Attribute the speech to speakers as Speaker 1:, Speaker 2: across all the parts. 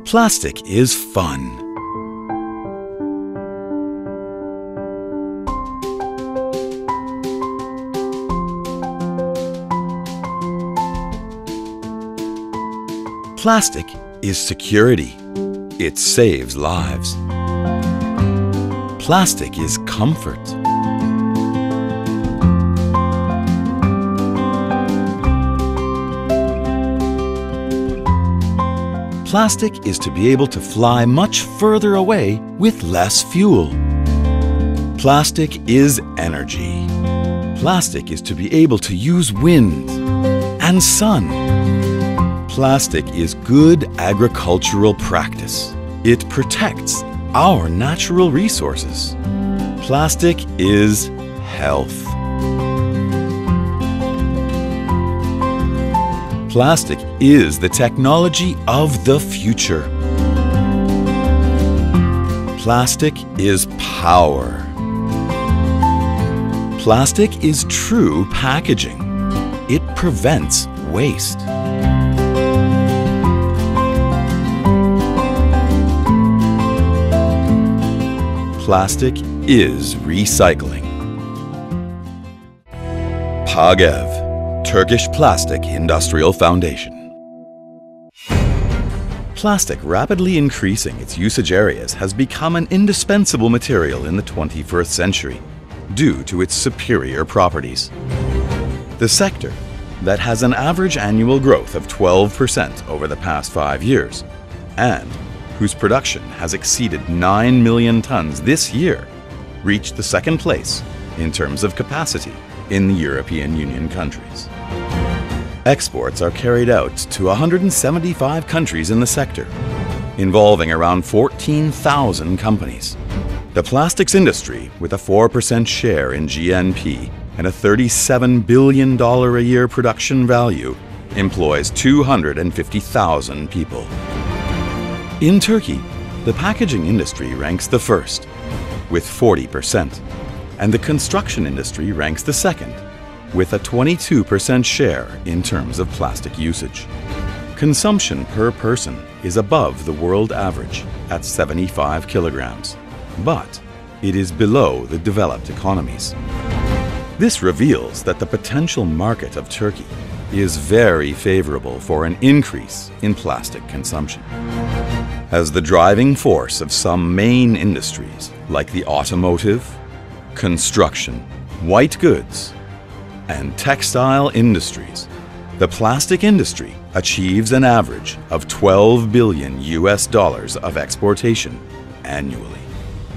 Speaker 1: Plastic is fun. Plastic is security. It saves lives. Plastic is comfort. Plastic is to be able to fly much further away with less fuel. Plastic is energy. Plastic is to be able to use wind and sun. Plastic is good agricultural practice. It protects our natural resources. Plastic is health. Plastic is the technology of the future. Plastic is power. Plastic is true packaging. It prevents waste. Plastic is recycling. PAGEV Turkish Plastic Industrial Foundation. Plastic rapidly increasing its usage areas has become an indispensable material in the 21st century due to its superior properties. The sector, that has an average annual growth of 12% over the past 5 years and whose production has exceeded 9 million tons this year, reached the second place in terms of capacity in the European Union countries. Exports are carried out to 175 countries in the sector, involving around 14,000 companies. The plastics industry, with a 4% share in GNP and a $37 billion a year production value, employs 250,000 people. In Turkey, the packaging industry ranks the first, with 40%, and the construction industry ranks the second, with a 22% share in terms of plastic usage. Consumption per person is above the world average at 75 kilograms, but it is below the developed economies. This reveals that the potential market of Turkey is very favorable for an increase in plastic consumption. As the driving force of some main industries like the automotive, construction, white goods, and textile industries, the plastic industry achieves an average of $12 billion of exportation annually.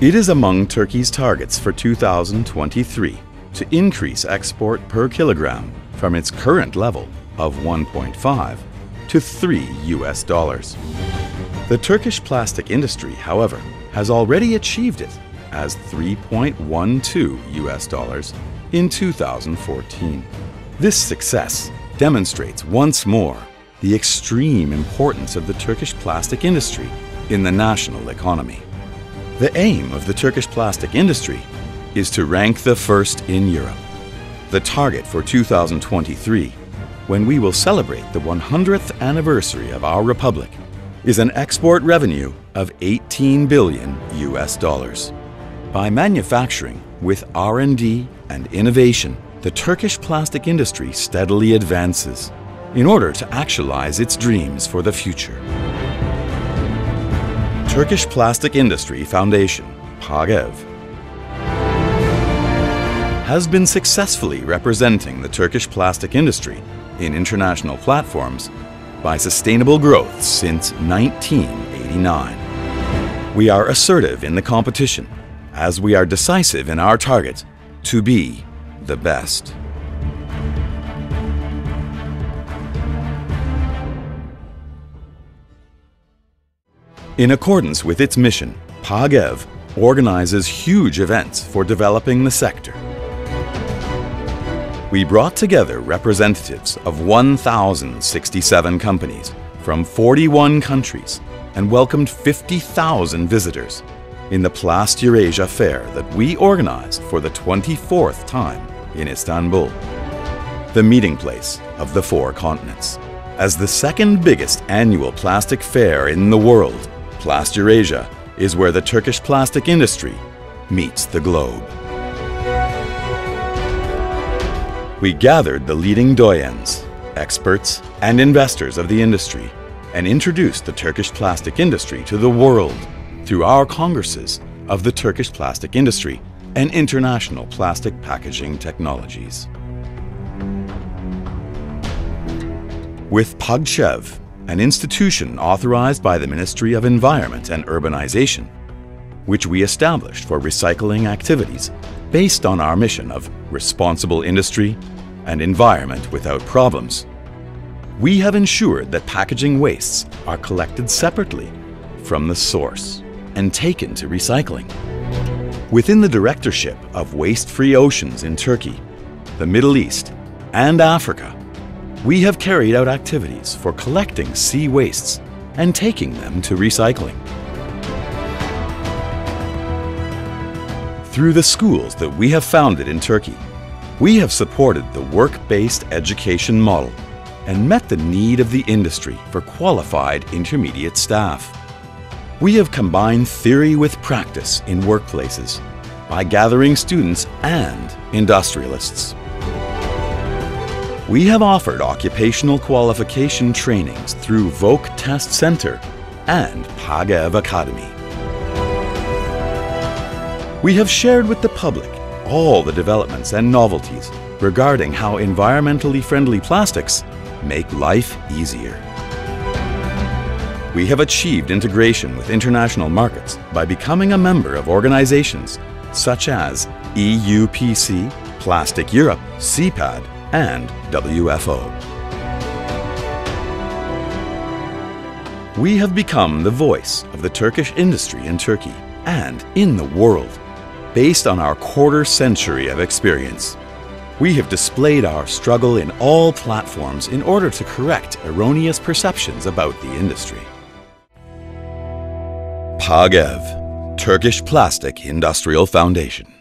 Speaker 1: It is among Turkey's targets for 2023 to increase export per kilogram from its current level of 1.5 to $3. The Turkish plastic industry, however, has already achieved it as $3.12 in 2014. This success demonstrates once more the extreme importance of the Turkish plastic industry in the national economy. The aim of the Turkish plastic industry is to rank the first in Europe. The target for 2023, when we will celebrate the 100th anniversary of our republic, is an export revenue of $18 billion. By manufacturing with R&D and innovation, the Turkish plastic industry steadily advances in order to actualize its dreams for the future. Turkish Plastic Industry Foundation, PAGEV, has been successfully representing the Turkish plastic industry in international platforms by sustainable growth since 1989. We are assertive in the competition, as we are decisive in our target to be the best. In accordance with its mission, PAGEV organizes huge events for developing the sector. We brought together representatives of 1,067 companies from 41 countries and welcomed 50,000 visitors in the Plast Eurasia Fair that we organized for the 24th time in Istanbul, the meeting place of the 4 continents. As the second biggest annual plastic fair in the world, Plasturasia is where the Turkish plastic industry meets the globe. We gathered the leading doyens, experts, and investors of the industry and introduced the Turkish plastic industry to the world through our congresses of the Turkish plastic industry and international plastic packaging technologies. With PAGEV, an institution authorized by the Ministry of Environment and Urbanization, which we established for recycling activities based on our mission of responsible industry and environment without problems, we have ensured that packaging wastes are collected separately from the source and taken to recycling. Within the directorship of Waste-Free Oceans in Turkey, the Middle East, and Africa, we have carried out activities for collecting sea wastes and taking them to recycling. Through the schools that we have founded in Turkey, we have supported the work-based education model and met the need of the industry for qualified intermediate staff. We have combined theory with practice in workplaces by gathering students and industrialists. We have offered occupational qualification trainings through VOC Test Center and PAGEV Academy. We have shared with the public all the developments and novelties regarding how environmentally friendly plastics make life easier. We have achieved integration with international markets by becoming a member of organizations such as EUPC, Plastic Europe, CPAD, and WFO. We have become the voice of the Turkish industry in Turkey and in the world, based on our quarter-century of experience. We have displayed our struggle in all platforms in order to correct erroneous perceptions about the industry. PAGEV, Turkish Plastic Industrial Foundation.